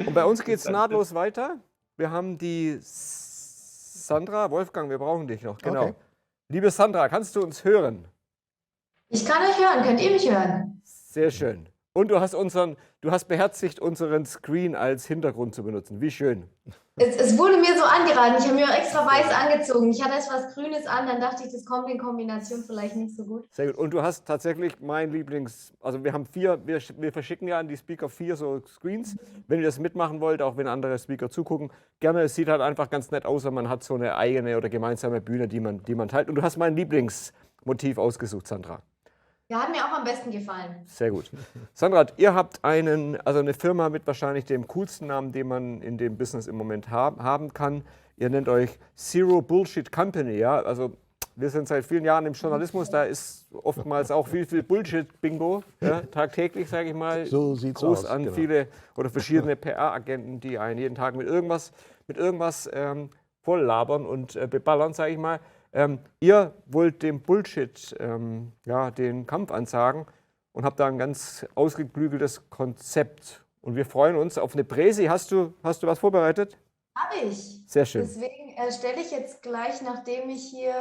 Und bei uns geht es nahtlos weiter. Wir haben die Sandra. Wolfgang, wir brauchen dich noch. Genau. Okay. Liebe Sandra, kannst du uns hören? Ich kann euch hören. Könnt ihr mich hören? Sehr schön. Und du hast beherzigt, unseren Screen als Hintergrund zu benutzen. Wie schön. Es wurde mir so angeraten. Ich habe mir auch extra weiß angezogen. Ich hatte erst was Grünes an, dann dachte ich, das kommt in Kombination vielleicht nicht so gut. Sehr gut. Und du hast tatsächlich mein also wir haben wir verschicken ja an die Speaker 4 so Screens. Wenn ihr das mitmachen wollt, auch wenn andere Speaker zugucken, gerne. Es sieht halt einfach ganz nett aus, wenn man hat so eine eigene oder gemeinsame Bühne, die man teilt. Und du hast mein Lieblingsmotiv ausgesucht, Sandra. Ja, hat mir auch am besten gefallen. Sehr gut. Sandra, ihr habt eine Firma mit wahrscheinlich dem coolsten Namen, den man in dem Business im Moment haben kann. Ihr nennt euch Zero Bullshit Company, ja? Also wir sind seit vielen Jahren im Journalismus, da ist oftmals auch viel Bullshit-Bingo, ja? Tagtäglich, sage ich mal. So sieht's Gruß aus, an genau. viele oder verschiedene PR-Agenten, die einen jeden Tag mit irgendwas voll labern und beballern, sage ich mal. Ihr wollt dem Bullshit den Kampf ansagen und habt da ein ganz ausgeklügeltes Konzept. Und wir freuen uns auf eine Präsi. Hast du was vorbereitet? Habe ich. Sehr schön. Deswegen stelle ich jetzt gleich, nachdem ich hier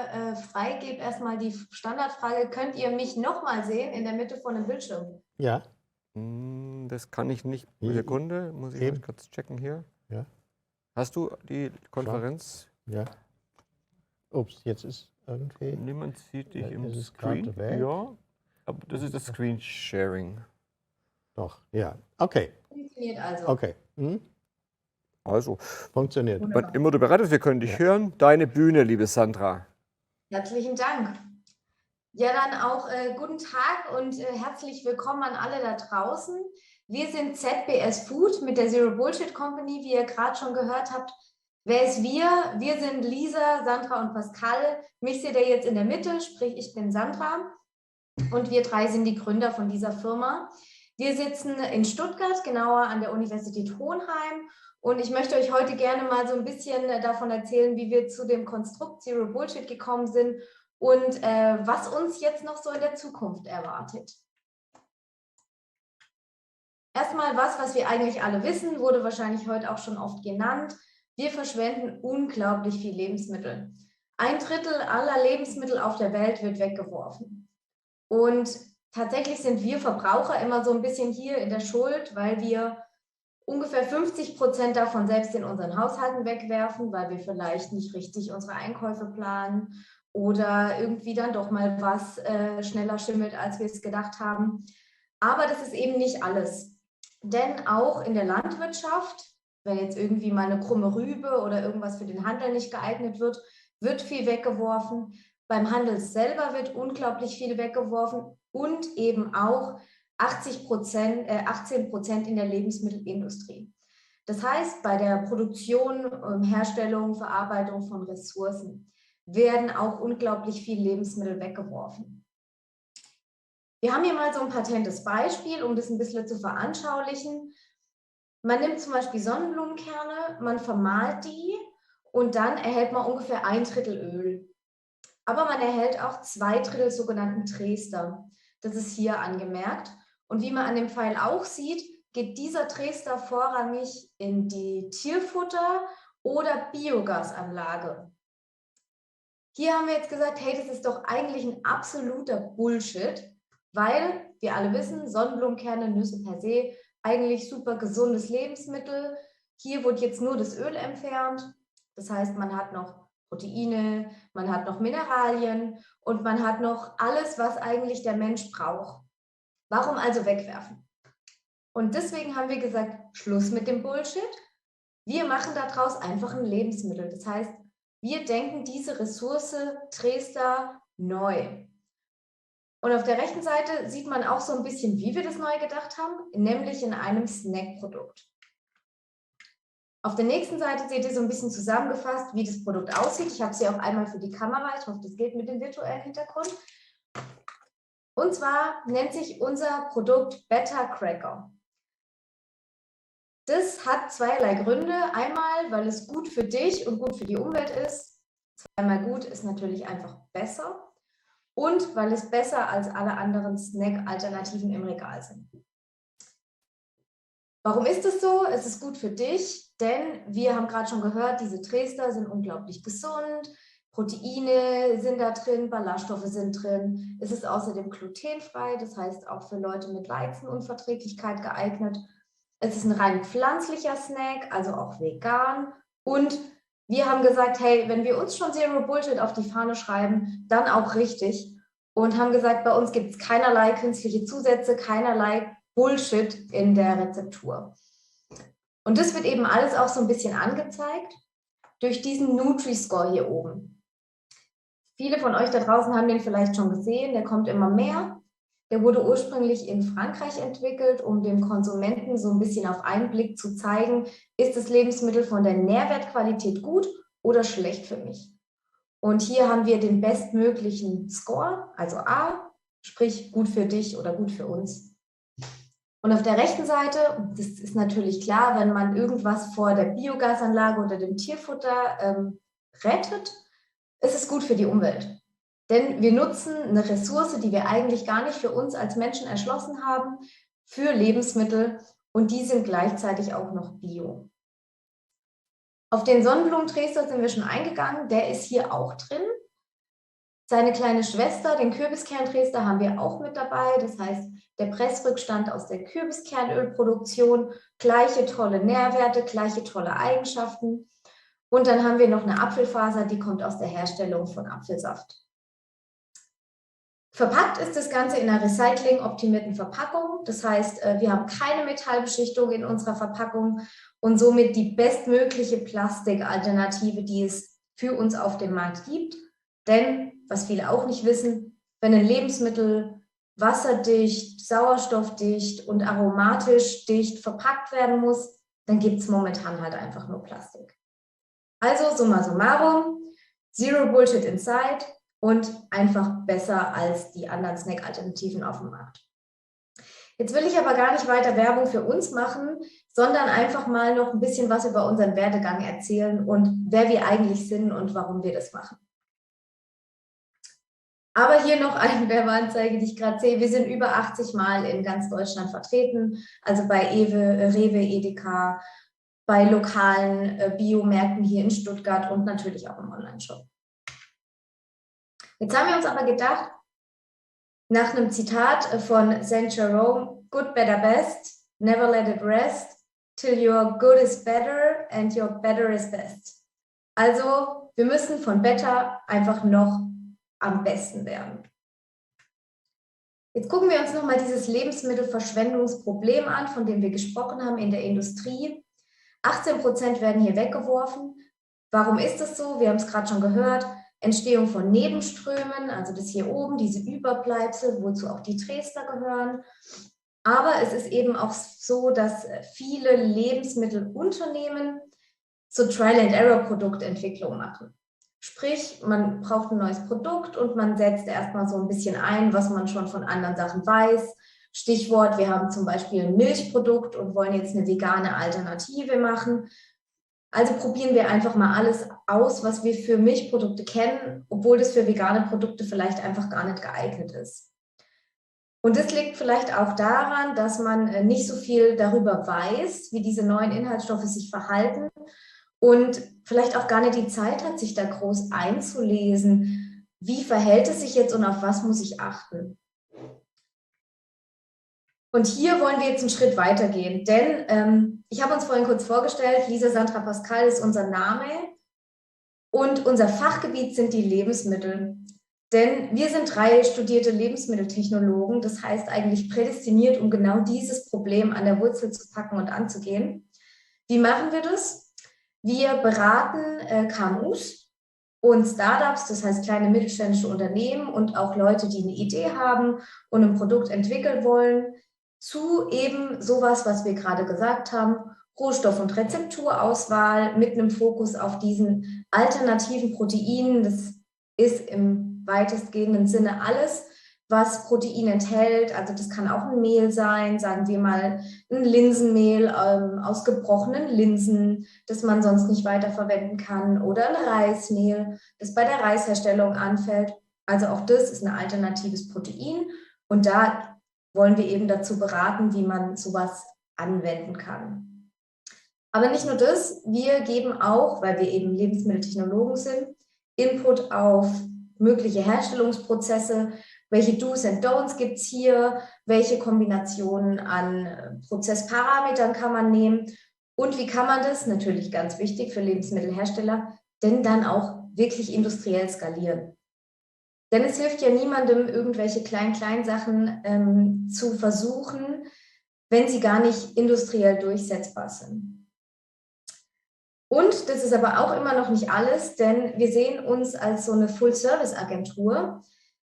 freigebe, erstmal die Standardfrage. Könnt ihr mich nochmal sehen in der Mitte von dem Bildschirm? Ja. Das kann ich nicht. Eine Sekunde, muss ich mal kurz checken hier. Ja. Hast du die Konferenz? Ja. Ups, jetzt ist irgendwie... Niemand sieht dich im ist es Screen. gerade weg. Ja, aber das ist das Screen Sharing. Doch, ja. Okay. Funktioniert also. Okay. Also, Funktioniert. wann immer du bereit bist, wir können dich hören. Deine Bühne, liebe Sandra. Herzlichen Dank. Ja, dann auch guten Tag und herzlich willkommen an alle da draußen. Wir sind ZBS Food mit der Zero Bullshit Company, wie ihr gerade schon gehört habt. Wer ist wir? Wir sind Lisa, Sandra und Pascal. Mich seht ihr jetzt in der Mitte, sprich ich bin Sandra und wir drei sind die Gründer von dieser Firma. Wir sitzen in Stuttgart, genauer an der Universität Hohenheim. Und ich möchte euch heute gerne mal so ein bisschen davon erzählen, wie wir zu dem Konstrukt Zero Bullshit gekommen sind und was uns jetzt noch so in der Zukunft erwartet. Erstmal was wir eigentlich alle wissen, wurde wahrscheinlich heute auch schon oft genannt. Wir verschwenden unglaublich viel Lebensmittel. 1/3 aller Lebensmittel auf der Welt wird weggeworfen. Und tatsächlich sind wir Verbraucher immer so ein bisschen hier in der Schuld, weil wir ungefähr 50% davon selbst in unseren Haushalten wegwerfen, weil wir vielleicht nicht richtig unsere Einkäufe planen oder irgendwie dann doch mal was schneller schimmelt, als wir es gedacht haben. Aber das ist eben nicht alles. Denn auch in der Landwirtschaft, wenn jetzt irgendwie mal eine krumme Rübe oder irgendwas für den Handel nicht geeignet wird, wird viel weggeworfen. Beim Handel selber wird unglaublich viel weggeworfen und eben auch 18% in der Lebensmittelindustrie. Das heißt, bei der Produktion, Herstellung, Verarbeitung von Ressourcen werden auch unglaublich viele Lebensmittel weggeworfen. Wir haben hier mal so ein patentes Beispiel, um das ein bisschen zu veranschaulichen. Man nimmt zum Beispiel Sonnenblumenkerne, man vermahlt die und dann erhält man ungefähr 1/3 Öl. Aber man erhält auch 2/3 sogenannten Trester. Das ist hier angemerkt. Und wie man an dem Pfeil auch sieht, geht dieser Trester vorrangig in die Tierfutter- oder Biogasanlage. Hier haben wir jetzt gesagt, hey, das ist doch eigentlich ein absoluter Bullshit, weil wir alle wissen, Sonnenblumenkerne, Nüsse per se, eigentlich super gesundes Lebensmittel. Hier wird jetzt nur das Öl entfernt. Das heißt, man hat noch Proteine, man hat noch Mineralien und man hat noch alles, was eigentlich der Mensch braucht. Warum also wegwerfen? Und deswegen haben wir gesagt, Schluss mit dem Bullshit. Wir machen daraus einfach ein Lebensmittel. Das heißt, wir denken diese Ressource Trester neu. Und auf der rechten Seite sieht man auch so ein bisschen, wie wir das neu gedacht haben, nämlich in einem Snackprodukt. Auf der nächsten Seite seht ihr so ein bisschen zusammengefasst, wie das Produkt aussieht. Ich habe sie auch einmal für die Kamera. Ich hoffe, das geht mit dem virtuellen Hintergrund. Und zwar nennt sich unser Produkt Better Cracker. Das hat zweierlei Gründe. Einmal, weil es gut für dich und gut für die Umwelt ist. Zweimal gut ist natürlich einfach besser. Und weil es besser als alle anderen Snack-Alternativen im Regal sind. Warum ist es so? Es ist gut für dich, denn wir haben gerade schon gehört, diese Dresdner sind unglaublich gesund, Proteine sind da drin, Ballaststoffe sind drin. Es ist außerdem glutenfrei, das heißt auch für Leute mit Weizenunverträglichkeit geeignet. Es ist ein rein pflanzlicher Snack, also auch vegan. Und wir haben gesagt, hey, wenn wir uns schon Zero Bullshit auf die Fahne schreiben, dann auch richtig. Und haben gesagt, bei uns gibt es keinerlei künstliche Zusätze, keinerlei Bullshit in der Rezeptur. Und das wird eben alles auch so ein bisschen angezeigt durch diesen Nutri-Score hier oben. Viele von euch da draußen haben den vielleicht schon gesehen, der kommt immer mehr. Der wurde ursprünglich in Frankreich entwickelt, um dem Konsumenten so ein bisschen auf einen Blick zu zeigen, ist das Lebensmittel von der Nährwertqualität gut oder schlecht für mich. Und hier haben wir den bestmöglichen Score, also A, sprich gut für dich oder gut für uns. Und auf der rechten Seite, das ist natürlich klar, wenn man irgendwas vor der Biogasanlage oder dem Tierfutter rettet, ist es gut für die Umwelt. Denn wir nutzen eine Ressource, die wir eigentlich gar nicht für uns als Menschen erschlossen haben, für Lebensmittel und die sind gleichzeitig auch noch bio. Auf den Sonnenblumenträster sind wir schon eingegangen, der ist hier auch drin. Seine kleine Schwester, den Kürbiskerntrester, haben wir auch mit dabei. Das heißt, der Pressrückstand aus der Kürbiskernölproduktion, gleiche tolle Nährwerte, gleiche tolle Eigenschaften. Und dann haben wir noch eine Apfelfaser, die kommt aus der Herstellung von Apfelsaft. Verpackt ist das Ganze in einer recycling-optimierten Verpackung. Das heißt, wir haben keine Metallbeschichtung in unserer Verpackung und somit die bestmögliche Plastikalternative, die es für uns auf dem Markt gibt. Denn, was viele auch nicht wissen, wenn ein Lebensmittel wasserdicht, sauerstoffdicht und aromatisch dicht verpackt werden muss, dann gibt es momentan halt einfach nur Plastik. Also summa summarum, Zero Bullshit inside und einfach besser als die anderen Snack-Alternativen auf dem Markt. Jetzt will ich aber gar nicht weiter Werbung für uns machen, sondern einfach mal noch ein bisschen was über unseren Werdegang erzählen und wer wir eigentlich sind und warum wir das machen. Aber hier noch eine Werbeanzeige, die ich gerade sehe. Wir sind über 80 Mal in ganz Deutschland vertreten, also bei Rewe, Edeka, bei lokalen Biomärkten hier in Stuttgart und natürlich auch im Onlineshop. Jetzt haben wir uns aber gedacht, nach einem Zitat von St. Jerome, good, better, best, never let it rest, till your good is better and your better is best. Also wir müssen von better einfach noch am besten werden. Jetzt gucken wir uns nochmal dieses Lebensmittelverschwendungsproblem an, von dem wir gesprochen haben in der Industrie. 18% werden hier weggeworfen. Warum ist das so? Wir haben es gerade schon gehört. Entstehung von Nebenströmen, also das hier oben, diese Überbleibsel, wozu auch die Dresdner gehören. Aber es ist eben auch so, dass viele Lebensmittelunternehmen so Trial-and-Error-Produktentwicklung machen. Sprich, man braucht ein neues Produkt und man setzt erstmal so ein bisschen ein, was man schon von anderen Sachen weiß. Stichwort, wir haben zum Beispiel ein Milchprodukt und wollen jetzt eine vegane Alternative machen. Also probieren wir einfach mal alles aus, was wir für Milchprodukte kennen, obwohl das für vegane Produkte vielleicht einfach gar nicht geeignet ist. Und das liegt vielleicht auch daran, dass man nicht so viel darüber weiß, wie diese neuen Inhaltsstoffe sich verhalten und vielleicht auch gar nicht die Zeit hat, sich da groß einzulesen. Wie verhält es sich jetzt und auf was muss ich achten? Und hier wollen wir jetzt einen Schritt weitergehen, denn ich habe uns vorhin kurz vorgestellt, Lisa Sandra Pascal ist unser Name und unser Fachgebiet sind die Lebensmittel. Denn wir sind 3 studierte Lebensmitteltechnologen, das heißt eigentlich prädestiniert, um genau dieses Problem an der Wurzel zu packen und anzugehen. Wie machen wir das? Wir beraten KMUs und Startups, das heißt kleine mittelständische Unternehmen und auch Leute, die eine Idee haben und ein Produkt entwickeln wollen, zu eben sowas, was wir gerade gesagt haben, Rohstoff- und Rezepturauswahl mit einem Fokus auf diesen alternativen Proteinen. Das ist im weitestgehenden Sinne alles, was Protein enthält. Also das kann auch ein Mehl sein, sagen wir mal ein Linsenmehl aus gebrochenen Linsen, das man sonst nicht weiterverwenden kann, oder ein Reismehl, das bei der Reisherstellung anfällt. Also auch das ist ein alternatives Protein und da wollen wir eben dazu beraten, wie man sowas anwenden kann. Aber nicht nur das, wir geben auch, weil wir eben Lebensmitteltechnologen sind, Input auf mögliche Herstellungsprozesse, welche Do's and Don'ts gibt es hier, welche Kombinationen an Prozessparametern kann man nehmen und wie kann man das, natürlich ganz wichtig für Lebensmittelhersteller, denn dann auch wirklich industriell skalieren. Denn es hilft ja niemandem, irgendwelche kleinen Sachen zu versuchen, wenn sie gar nicht industriell durchsetzbar sind. Und das ist aber auch immer noch nicht alles, denn wir sehen uns als so eine Full-Service-Agentur,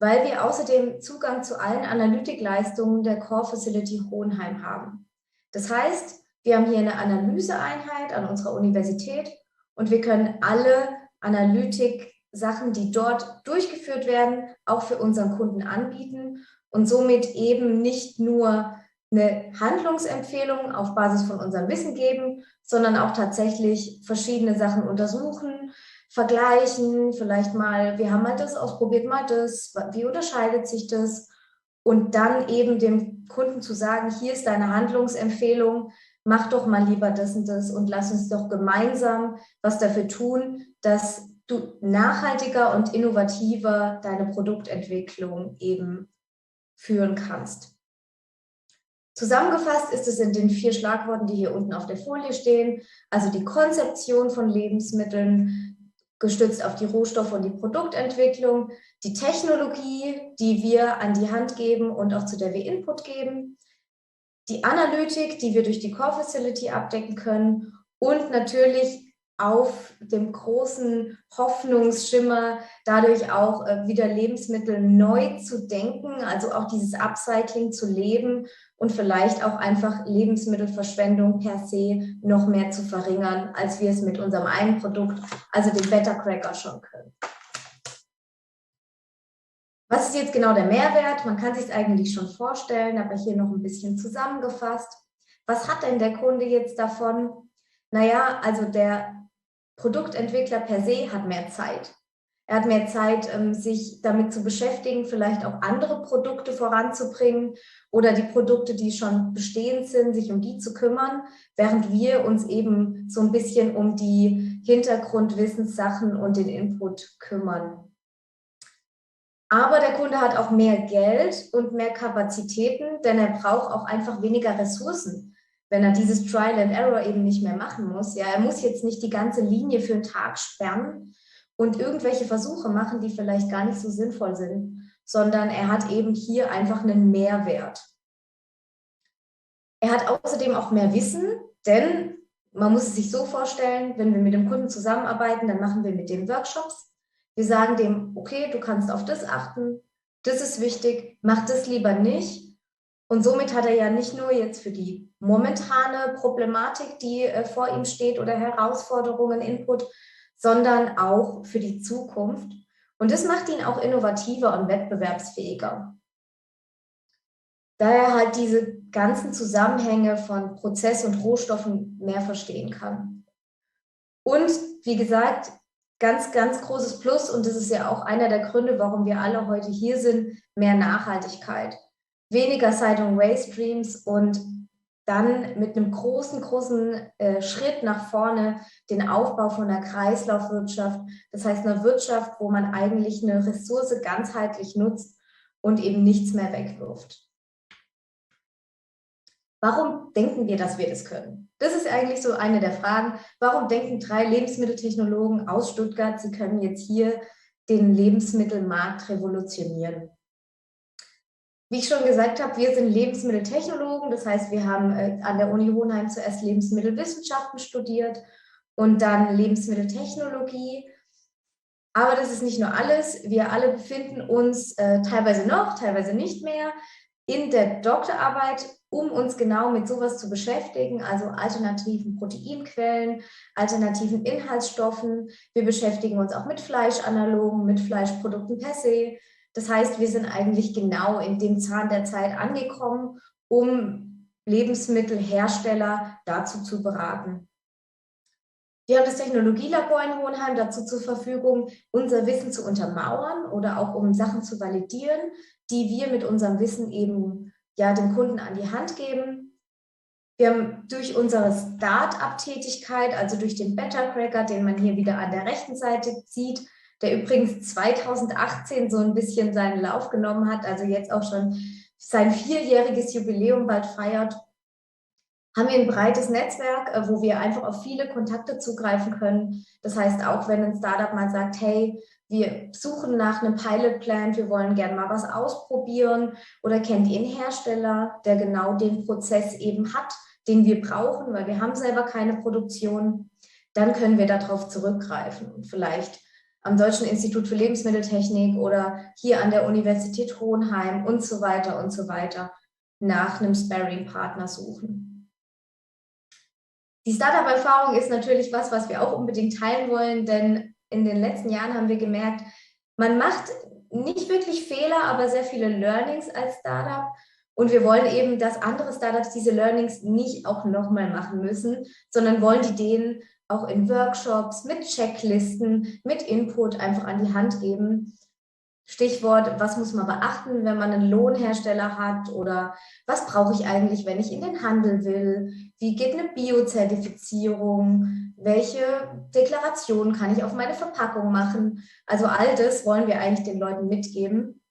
weil wir außerdem Zugang zu allen Analytikleistungen der Core Facility Hohenheim haben. Das heißt, wir haben hier eine Analyseeinheit an unserer Universität und wir können alle Analytik-Sachen, die dort durchgeführt werden, auch für unseren Kunden anbieten und somit eben nicht nur eine Handlungsempfehlung auf Basis von unserem Wissen geben, sondern auch tatsächlich verschiedene Sachen untersuchen, vergleichen, vielleicht mal, wir haben mal das ausprobiert, mal das, wie unterscheidet sich das? Und dann eben dem Kunden zu sagen, hier ist deine Handlungsempfehlung, mach doch mal lieber das und das und lass uns doch gemeinsam was dafür tun, dass du nachhaltiger und innovativer deine Produktentwicklung eben führen kannst. Zusammengefasst ist es in den 4 Schlagworten, die hier unten auf der Folie stehen, also die Konzeption von Lebensmitteln, gestützt auf die Rohstoffe und die Produktentwicklung, die Technologie, die wir an die Hand geben und auch zu der wir Input geben, die Analytik, die wir durch die Core Facility abdecken können und natürlich auf dem großen Hoffnungsschimmer dadurch auch wieder Lebensmittel neu zu denken, also auch dieses Upcycling zu leben und vielleicht auch einfach Lebensmittelverschwendung per se noch mehr zu verringern, als wir es mit unserem einen Produkt, also dem Better Cracker, schon können. Was ist jetzt genau der Mehrwert? Man kann sich es eigentlich schon vorstellen, aber hier noch ein bisschen zusammengefasst. Was hat denn der Kunde jetzt davon? Naja, also der Produktentwickler per se hat mehr Zeit. Er hat mehr Zeit, sich damit zu beschäftigen, vielleicht auch andere Produkte voranzubringen oder die Produkte, die schon bestehend sind, sich um die zu kümmern, während wir uns eben so ein bisschen um die Hintergrundwissenssachen und den Input kümmern. Aber der Kunde hat auch mehr Geld und mehr Kapazitäten, denn er braucht auch einfach weniger Ressourcen, wenn er dieses Trial and Error eben nicht mehr machen muss. Ja, er muss jetzt nicht die ganze Linie für einen Tag sperren und irgendwelche Versuche machen, die vielleicht gar nicht so sinnvoll sind, sondern er hat eben hier einfach einen Mehrwert. Er hat außerdem auch mehr Wissen, denn man muss es sich so vorstellen, wenn wir mit dem Kunden zusammenarbeiten, dann machen wir mit dem Workshops. Wir sagen dem, okay, du kannst auf das achten, das ist wichtig, mach das lieber nicht. Und somit hat er ja nicht nur jetzt für die momentane Problematik, die vor ihm steht oder Herausforderungen, Input, sondern auch für die Zukunft. Und das macht ihn auch innovativer und wettbewerbsfähiger. Da er halt diese ganzen Zusammenhänge von Prozess und Rohstoffen mehr verstehen kann. Und wie gesagt, ganz großes Plus, und das ist ja auch einer der Gründe, warum wir alle heute hier sind, mehr Nachhaltigkeit. Weniger Side- und Waste-Streams und dann mit einem großen Schritt nach vorne den Aufbau von einer Kreislaufwirtschaft, das heißt einer Wirtschaft, wo man eigentlich eine Ressource ganzheitlich nutzt und eben nichts mehr wegwirft. Warum denken wir, dass wir das können? Das ist eigentlich so eine der Fragen. Warum denken 3 Lebensmitteltechnologen aus Stuttgart, sie können jetzt hier den Lebensmittelmarkt revolutionieren? Wie ich schon gesagt habe, wir sind Lebensmitteltechnologen. Das heißt, wir haben an der Uni Hohenheim zuerst Lebensmittelwissenschaften studiert und dann Lebensmitteltechnologie. Aber das ist nicht nur alles. Wir alle befinden uns teilweise noch, teilweise nicht mehr in der Doktorarbeit, um uns genau mit sowas zu beschäftigen, also alternativen Proteinquellen, alternativen Inhaltsstoffen. Wir beschäftigen uns auch mit Fleischanalogen, mit Fleischprodukten per se. Das heißt, wir sind eigentlich genau in dem Zahn der Zeit angekommen, um Lebensmittelhersteller dazu zu beraten. Wir haben das Technologielabor in Hohenheim dazu zur Verfügung, unser Wissen zu untermauern oder auch um Sachen zu validieren, die wir mit unserem Wissen eben ja dem Kunden an die Hand geben. Wir haben durch unsere Start-up-Tätigkeit, also durch den Better Cracker, den man hier wieder an der rechten Seite sieht, der übrigens 2018 so ein bisschen seinen Lauf genommen hat, also jetzt auch schon sein 4-jähriges Jubiläum bald feiert, haben wir ein breites Netzwerk, wo wir einfach auf viele Kontakte zugreifen können. Das heißt, auch wenn ein Startup mal sagt, hey, wir suchen nach einem Pilot Plant, wir wollen gerne mal was ausprobieren, oder kennt ihr einen Hersteller, der genau den Prozess eben hat, den wir brauchen, weil wir haben selber keine Produktion, dann können wir darauf zurückgreifen und vielleicht am Deutschen Institut für Lebensmitteltechnik oder hier an der Universität Hohenheim und so weiter nach einem Sparring-Partner suchen. Die Startup-Erfahrung ist natürlich was wir auch unbedingt teilen wollen, denn in den letzten Jahren haben wir gemerkt, man macht nicht wirklich Fehler, aber sehr viele Learnings als Startup. Und wir wollen eben, dass andere Startups diese Learnings nicht auch nochmal machen müssen, sondern wollen die denen auch in Workshops mit Checklisten, mit Input einfach an die Hand geben. Stichwort, was muss man beachten, wenn man einen Lohnhersteller hat, oder was brauche ich eigentlich, wenn ich in den Handel will? Wie geht eine Biozertifizierung? Welche Deklarationen kann ich auf meine Verpackung machen? Also all das wollen wir eigentlich den Leuten mitgeben.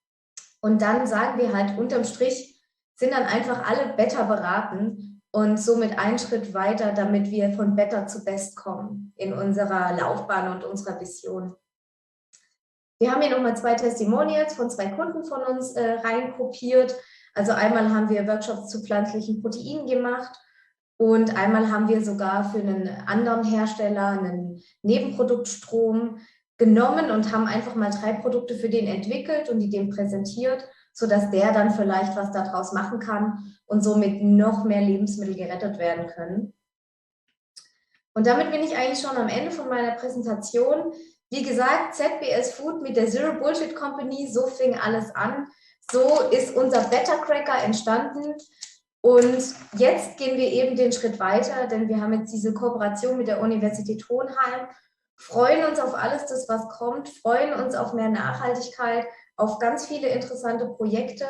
Und dann sagen wir halt, unterm Strich sind dann einfach alle Better beraten und somit einen Schritt weiter, damit wir von Better zu Best kommen in unserer Laufbahn und unserer Vision. Wir haben hier nochmal 2 Testimonials von 2 Kunden von uns reinkopiert. Also einmal haben wir Workshops zu pflanzlichen Proteinen gemacht und einmal haben wir sogar für einen anderen Hersteller einen Nebenproduktstrom genommen und haben einfach mal 3 Produkte für den entwickelt und die dem präsentiert, sodass der dann vielleicht was daraus machen kann und somit noch mehr Lebensmittel gerettet werden können. Und damit bin ich eigentlich schon am Ende von meiner Präsentation. Wie gesagt, ZBS Food mit der Zero Bullshit Company, so fing alles an. So ist unser Better Cracker entstanden. Und jetzt gehen wir eben den Schritt weiter, denn wir haben jetzt diese Kooperation mit der Universität Hohenheim, freuen uns auf alles das, was kommt, freuen uns auf mehr Nachhaltigkeit, auf ganz viele interessante Projekte.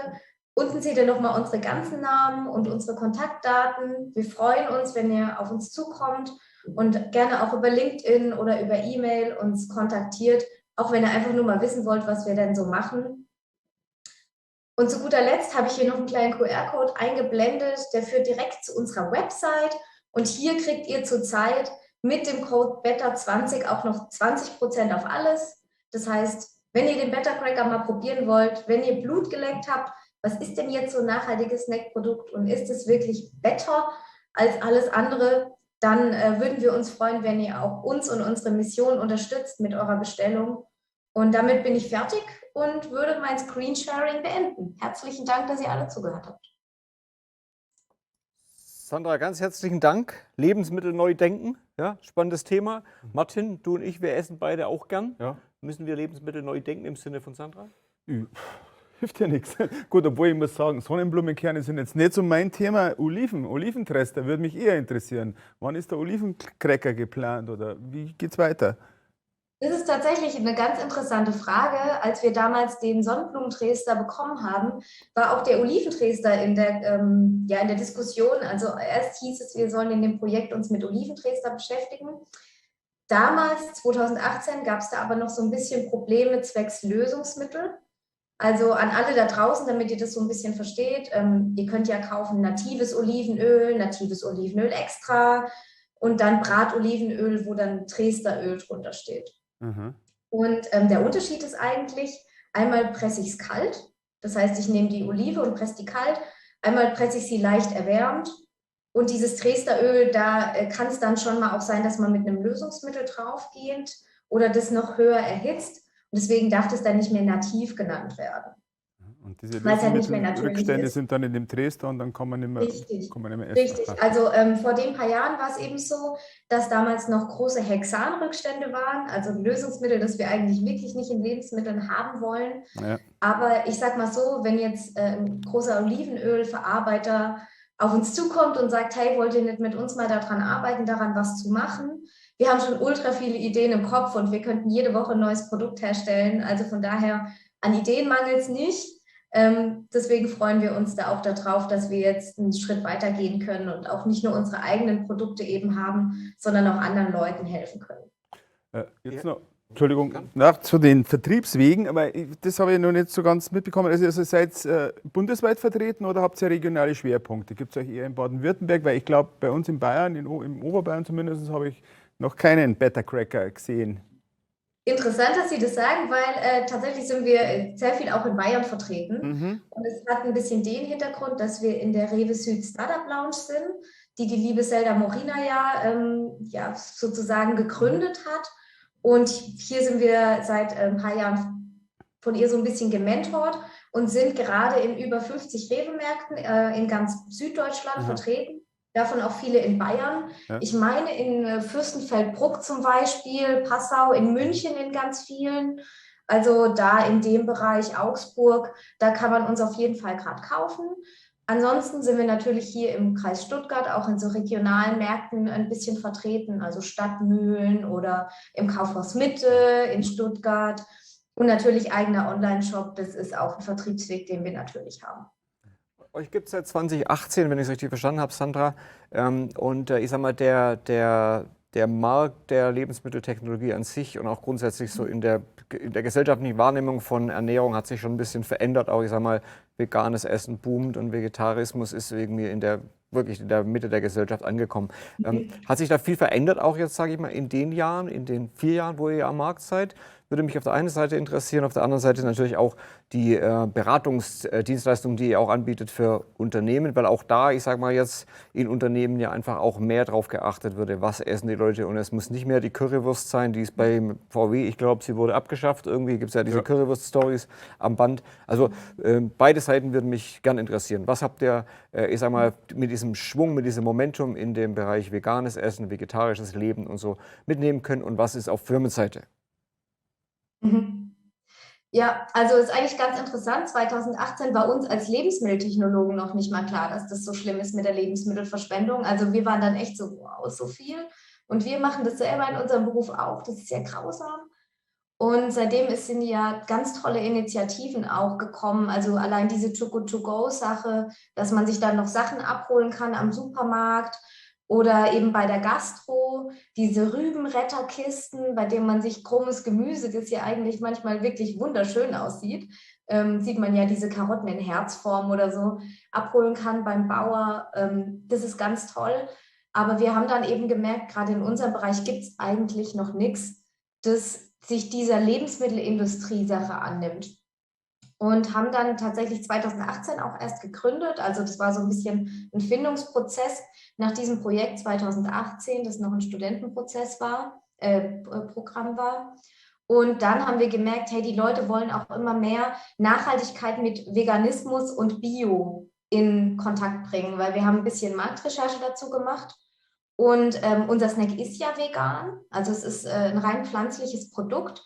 Unten seht ihr nochmal unsere ganzen Namen und unsere Kontaktdaten. Wir freuen uns, wenn ihr auf uns zukommt und gerne auch über LinkedIn oder über E-Mail uns kontaktiert, auch wenn ihr einfach nur mal wissen wollt, was wir denn so machen. Und zu guter Letzt habe ich hier noch einen kleinen QR-Code eingeblendet, der führt direkt zu unserer Website. Und hier kriegt ihr zurzeit mit dem Code BETTER20 auch noch 20% auf alles. Das heißt, wenn ihr den Better Cracker mal probieren wollt, wenn ihr Blut geleckt habt, was ist denn jetzt so ein nachhaltiges Snackprodukt und ist es wirklich better als alles andere, dann würden wir uns freuen, wenn ihr auch uns und unsere Mission unterstützt mit eurer Bestellung. Und damit bin ich fertig und würde mein Screensharing beenden. Herzlichen Dank, dass ihr alle zugehört habt. Sandra, ganz herzlichen Dank. Lebensmittel neu denken, ja, spannendes Thema. Martin, du und ich, wir essen beide auch gern. Ja. Müssen wir Lebensmittel neu denken im Sinne von Sandra? Hilft ja nichts. Gut, obwohl ich muss sagen, Sonnenblumenkerne sind jetzt nicht so mein Thema. Oliventrester würde mich eher interessieren. Wann ist der Olivencracker geplant oder wie geht's weiter? Das ist tatsächlich eine ganz interessante Frage. Als wir damals den Sonnenblumentrester bekommen haben, war auch der Oliventrester in der Diskussion. Also erst hieß es, wir sollen in dem Projekt uns mit Oliventrester beschäftigen. Damals, 2018, gab es da aber noch so ein bisschen Probleme zwecks Lösungsmittel. Also an alle da draußen, damit ihr das so ein bisschen versteht, ihr könnt ja kaufen natives Olivenöl extra und dann Bratolivenöl, wo dann Dresderöl drunter steht. Mhm. Und der Unterschied ist eigentlich, einmal presse ich es kalt, das heißt, ich nehme die Olive und presse die kalt, einmal presse ich sie leicht erwärmt und dieses Dresderöl, da kann es dann schon mal auch sein, dass man mit einem Lösungsmittel draufgeht oder das noch höher erhitzt. Und deswegen darf das dann nicht mehr nativ genannt werden. Und diese Weil es halt nicht mehr natürlich Rückstände ist. sind dann in dem Dresder und dann kann man nicht mehr, Richtig. kann man nicht mehr essen. Richtig. Also vor den paar Jahren war es eben so, dass damals noch große Hexanrückstände waren, also Lösungsmittel, das wir eigentlich wirklich nicht in Lebensmitteln haben wollen. Ja. Aber ich sag mal so, wenn jetzt ein großer Olivenölverarbeiter auf uns zukommt und sagt, hey, wollt ihr nicht mit uns mal daran arbeiten, daran was zu machen? Wir haben schon ultra viele Ideen im Kopf und wir könnten jede Woche ein neues Produkt herstellen. Also von daher, an Ideen mangelt es nicht. Deswegen freuen wir uns da auch darauf, dass wir jetzt einen Schritt weiter gehen können und auch nicht nur unsere eigenen Produkte eben haben, sondern auch anderen Leuten helfen können. Jetzt noch, Entschuldigung, zu den Vertriebswegen, aber das habe ich noch nicht so ganz mitbekommen. Also ihr seid bundesweit vertreten oder habt ihr regionale Schwerpunkte? Gibt es euch eher in Baden-Württemberg? Weil ich glaube, bei uns in Bayern, im Oberbayern zumindest, habe ich noch keinen Beta Cracker gesehen. Interessant, dass Sie das sagen, weil tatsächlich sind wir sehr viel auch in Bayern vertreten. Und es hat ein bisschen den Hintergrund, dass wir in der Rewe Süd Startup Lounge sind, die liebe Zelda Morina ja sozusagen gegründet hat. Und hier sind wir seit ein paar Jahren von ihr so ein bisschen gementort und sind gerade in über 50 Rewe-Märkten in ganz Süddeutschland vertreten. Davon auch viele in Bayern. Ja. Ich meine in Fürstenfeldbruck zum Beispiel, Passau, in München in ganz vielen. Also da in dem Bereich Augsburg, da kann man uns auf jeden Fall gerade kaufen. Ansonsten sind wir natürlich hier im Kreis Stuttgart auch in so regionalen Märkten ein bisschen vertreten, also Stadtmühlen oder im Kaufhaus Mitte in Stuttgart. Und natürlich eigener Online-Shop, das ist auch ein Vertriebsweg, den wir natürlich haben. Euch gibt es seit 2018, wenn ich es richtig verstanden habe, Sandra. Und ich sag mal, der Markt der Lebensmitteltechnologie an sich und auch grundsätzlich so in der gesellschaftlichen Wahrnehmung von Ernährung hat sich schon ein bisschen verändert. Auch ich sag mal, veganes Essen boomt und Vegetarismus ist irgendwie wirklich in der Mitte der Gesellschaft angekommen. Hat sich da viel verändert, auch jetzt, sage ich mal, in den Jahren, in den 4 Jahren, wo ihr am Markt seid? Würde mich auf der einen Seite interessieren, auf der anderen Seite natürlich auch die Beratungsdienstleistung, die ihr auch anbietet für Unternehmen, weil auch da, ich sage mal jetzt, in Unternehmen ja einfach auch mehr drauf geachtet würde, was essen die Leute, und es muss nicht mehr die Currywurst sein, die ist bei VW, ich glaube, sie wurde abgeschafft, irgendwie gibt es ja diese Currywurst-Stories am Band. Also beide Seiten würden mich gern interessieren. Was habt ihr, ich sage mal, mit diesem Schwung, mit diesem Momentum in dem Bereich veganes Essen, vegetarisches Leben und so mitnehmen können, und was ist auf Firmenseite? Ja, also ist eigentlich ganz interessant. 2018 war uns als Lebensmitteltechnologen noch nicht mal klar, dass das so schlimm ist mit der Lebensmittelverschwendung. Also wir waren dann echt so, wow, so viel. Und wir machen das selber in unserem Beruf auch. Das ist ja grausam. Und seitdem sind ja ganz tolle Initiativen auch gekommen. Also allein diese Too-Good-To-Go-Sache, dass man sich dann noch Sachen abholen kann am Supermarkt. Oder eben bei der Gastro, diese Rübenretterkisten, bei denen man sich krummes Gemüse, das ja eigentlich manchmal wirklich wunderschön aussieht, sieht man ja diese Karotten in Herzform oder so, abholen kann beim Bauer. Das ist ganz toll. Aber wir haben dann eben gemerkt, gerade in unserem Bereich gibt es eigentlich noch nichts, das sich dieser Lebensmittelindustrie-Sache annimmt. Und haben dann tatsächlich 2018 auch erst gegründet. Also das war so ein bisschen ein Findungsprozess nach diesem Projekt 2018, das noch ein Studentenprozess war, Programm war. Und dann haben wir gemerkt, hey, die Leute wollen auch immer mehr Nachhaltigkeit mit Veganismus und Bio in Kontakt bringen, weil wir haben ein bisschen Marktrecherche dazu gemacht. Und unser Snack ist ja vegan, also es ist ein rein pflanzliches Produkt.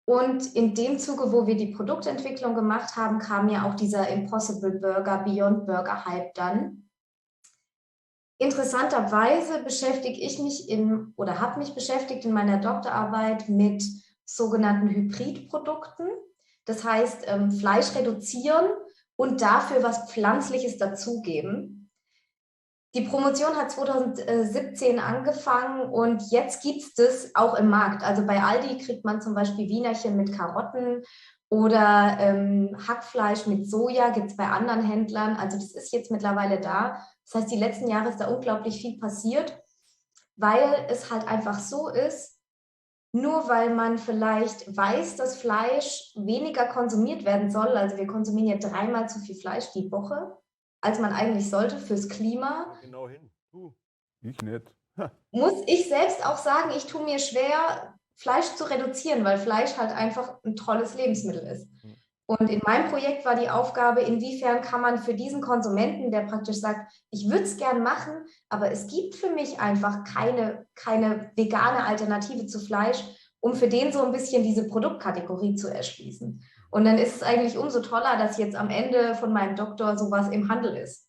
Und in dem Zuge, wo wir die Produktentwicklung gemacht haben, kam ja auch dieser Impossible Burger, Beyond Burger Hype dann. Interessanterweise beschäftige ich mich habe mich beschäftigt in meiner Doktorarbeit mit sogenannten Hybridprodukten. Das heißt, Fleisch reduzieren und dafür was Pflanzliches dazugeben. Die Promotion hat 2017 angefangen und jetzt gibt es das auch im Markt. Also bei Aldi kriegt man zum Beispiel Wienerchen mit Karotten oder Hackfleisch mit Soja, gibt es bei anderen Händlern. Also das ist jetzt mittlerweile da. Das heißt, die letzten Jahre ist da unglaublich viel passiert, weil es halt einfach so ist, nur weil man vielleicht weiß, dass Fleisch weniger konsumiert werden soll, also wir konsumieren ja 3-mal zu viel Fleisch die Woche, als man eigentlich sollte fürs Klima. Genau hin. Ich nicht. Muss ich selbst auch sagen, ich tue mir schwer, Fleisch zu reduzieren, weil Fleisch halt einfach ein tolles Lebensmittel ist. Und in meinem Projekt war die Aufgabe, inwiefern kann man für diesen Konsumenten, der praktisch sagt, ich würde es gern machen, aber es gibt für mich einfach keine vegane Alternative zu Fleisch, um für den so ein bisschen diese Produktkategorie zu erschließen. Und dann ist es eigentlich umso toller, dass jetzt am Ende von meinem Doktor sowas im Handel ist.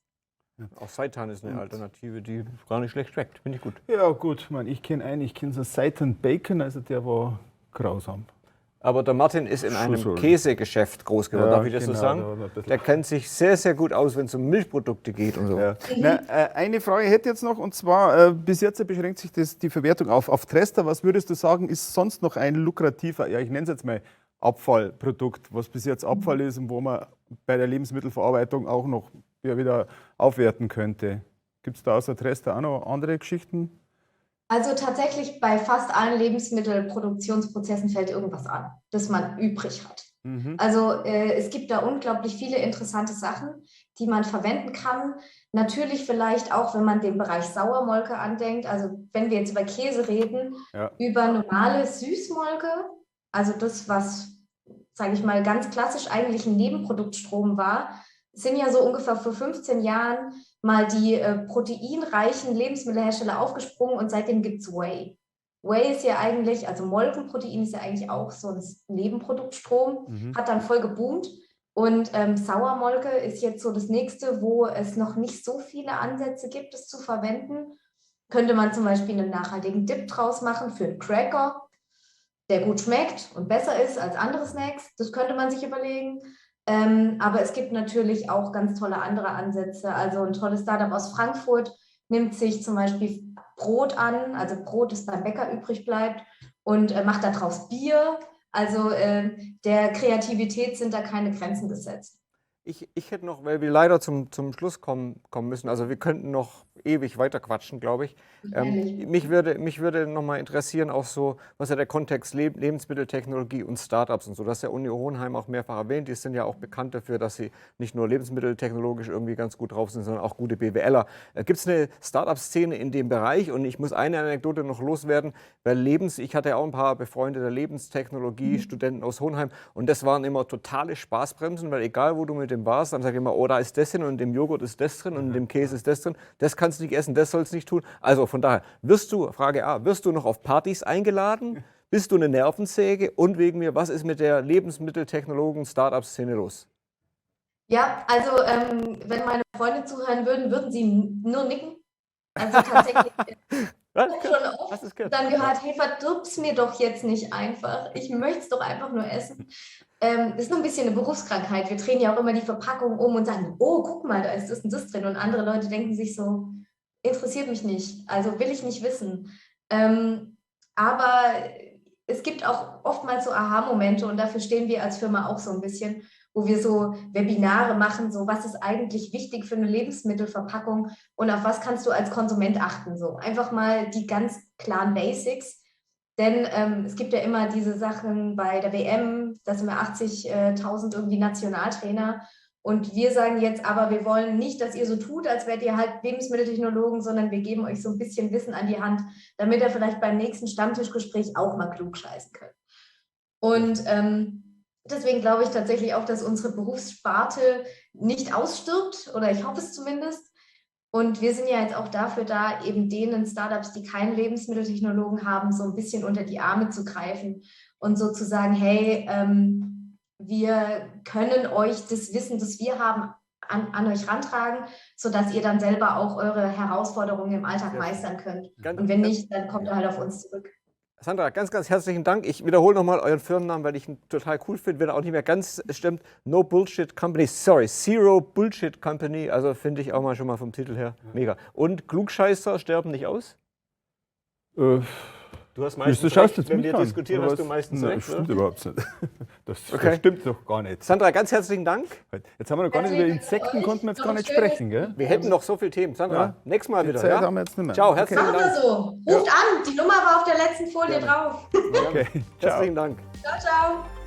Auch Seitan ist eine Alternative, die gar nicht schlecht schmeckt. Finde ich gut. Ja gut, ich kenne so Seitan Bacon, also der war grausam. Aber der Martin ist in einem so. Käsegeschäft groß geworden, Ja, darf ich das so genau, sagen? da war ein bisschen- Der kennt sich sehr, sehr gut aus, wenn es um Milchprodukte geht und so. Ja. Na, eine Frage hätte ich jetzt noch, und zwar, bis jetzt beschränkt sich die Verwertung auf Trester. Was würdest du sagen, ist sonst noch ein lukrativer, ja, ich nenne es jetzt mal Abfallprodukt, was bis jetzt Abfall ist und wo man bei der Lebensmittelverarbeitung auch noch wieder aufwerten könnte? Gibt es da außer Trester auch noch andere Geschichten? Also tatsächlich bei fast allen Lebensmittelproduktionsprozessen fällt irgendwas an, das man übrig hat. Also es gibt da unglaublich viele interessante Sachen, die man verwenden kann. Natürlich vielleicht auch, wenn man den Bereich Sauermolke andenkt, also wenn wir jetzt über Käse reden, Ja. über normale Süßmolke, also das, was, sage ich mal, ganz klassisch eigentlich ein Nebenproduktstrom war, sind ja so ungefähr vor 15 Jahren mal die proteinreichen Lebensmittelhersteller aufgesprungen und seitdem gibt es Whey. Whey ist ja eigentlich, also Molkenprotein ist ja eigentlich auch so ein Nebenproduktstrom, hat dann voll geboomt. Und Sauermolke ist jetzt so das nächste, wo es noch nicht so viele Ansätze gibt, es zu verwenden. Könnte man zum Beispiel einen nachhaltigen Dip draus machen für einen Cracker, der gut schmeckt und besser ist als andere Snacks. Das könnte man sich überlegen. Aber es gibt natürlich auch ganz tolle andere Ansätze. Also ein tolles Startup aus Frankfurt nimmt sich zum Beispiel Brot an, also Brot, das beim Bäcker übrig bleibt, und macht daraus Bier. Also der Kreativität sind da keine Grenzen gesetzt. Ich hätte noch, weil wir leider zum Schluss kommen müssen, also wir könnten noch ewig weiter quatschen, glaube ich. Mich würde noch mal interessieren, auch so, was ja der Kontext Lebensmitteltechnologie und Startups und so. Das hat ja Uni Hohenheim auch mehrfach erwähnt. Die sind ja auch bekannt dafür, dass sie nicht nur lebensmitteltechnologisch irgendwie ganz gut drauf sind, sondern auch gute BWLer. Gibt es eine Startup-Szene in dem Bereich? Und ich muss eine Anekdote noch loswerden, weil ich hatte ja auch ein paar befreundete Lebenstechnologie-Studenten aus Hohenheim und das waren immer totale Spaßbremsen, weil egal, wo du mit dem warst, dann sag ich immer, oh, da ist das drin und in dem Joghurt ist das drin und in dem Käse ist das drin. Das kannst du nicht essen, das sollst du nicht tun. Also von daher, Frage A, wirst du noch auf Partys eingeladen? Bist du eine Nervensäge? Und wegen mir, was ist mit der Lebensmitteltechnologen-Startup-Szene los? Ja, also wenn meine Freunde zuhören würden, würden sie nur nicken. Also tatsächlich Was? schon oft Hast du es gehört? dann gehört, hey, verdirb's mir doch jetzt nicht einfach. Ich möchte es doch einfach nur essen. Das ist nur ein bisschen eine Berufskrankheit. Wir drehen ja auch immer die Verpackung um und sagen, oh, guck mal, da ist das und das drin. Und andere Leute denken sich so, interessiert mich nicht, also will ich nicht wissen. Aber es gibt auch oftmals so Aha-Momente und dafür stehen wir als Firma auch so ein bisschen, wo wir so Webinare machen, so was ist eigentlich wichtig für eine Lebensmittelverpackung und auf was kannst du als Konsument achten. So einfach mal die ganz klaren Basics. Denn es gibt ja immer diese Sachen bei der WM, da sind wir 80.000 irgendwie Nationaltrainer. Und wir sagen jetzt aber, wir wollen nicht, dass ihr so tut, als wärt ihr halt Lebensmitteltechnologen, sondern wir geben euch so ein bisschen Wissen an die Hand, damit ihr vielleicht beim nächsten Stammtischgespräch auch mal klug scheißen könnt. Und deswegen glaube ich tatsächlich auch, dass unsere Berufssparte nicht ausstirbt, oder ich hoffe es zumindest. Und wir sind ja jetzt auch dafür da, eben denen Startups, die keinen Lebensmitteltechnologen haben, so ein bisschen unter die Arme zu greifen und so zu sagen, hey, wir können euch das Wissen, das wir haben, an euch rantragen, sodass ihr dann selber auch eure Herausforderungen im Alltag meistern könnt. Und wenn nicht, dann kommt ihr halt auf uns zurück. Sandra, ganz, ganz herzlichen Dank. Ich wiederhole nochmal euren Firmennamen, weil ich ihn total cool finde, wenn er auch nicht mehr ganz stimmt. No Bullshit Company, Zero Bullshit Company. Also finde ich auch mal schon mal vom Titel her mega. Und Klugscheißer sterben nicht aus? Du hast meistens schaust recht, jetzt wenn mich wir an. diskutieren, hast du meistens Nein, recht. das stimmt oder? überhaupt nicht. Das Okay. stimmt doch gar nicht. Sandra, ganz herzlichen Dank. Jetzt haben wir noch gar nicht über Herzlichen Dank Insekten, euch. konnten wir jetzt Noch gar ein nicht schönes- sprechen, gell? Wir hätten noch so viele Themen. Sandra, Ja. nächstes Mal Die wieder. Zeit Ja? haben wir jetzt nicht mehr. Ciao, herzlichen Machen wir Dank. so. Ruft an, die Nummer war auf der letzten Folie drauf. Okay, ciao. Herzlichen Dank. Ciao, ciao.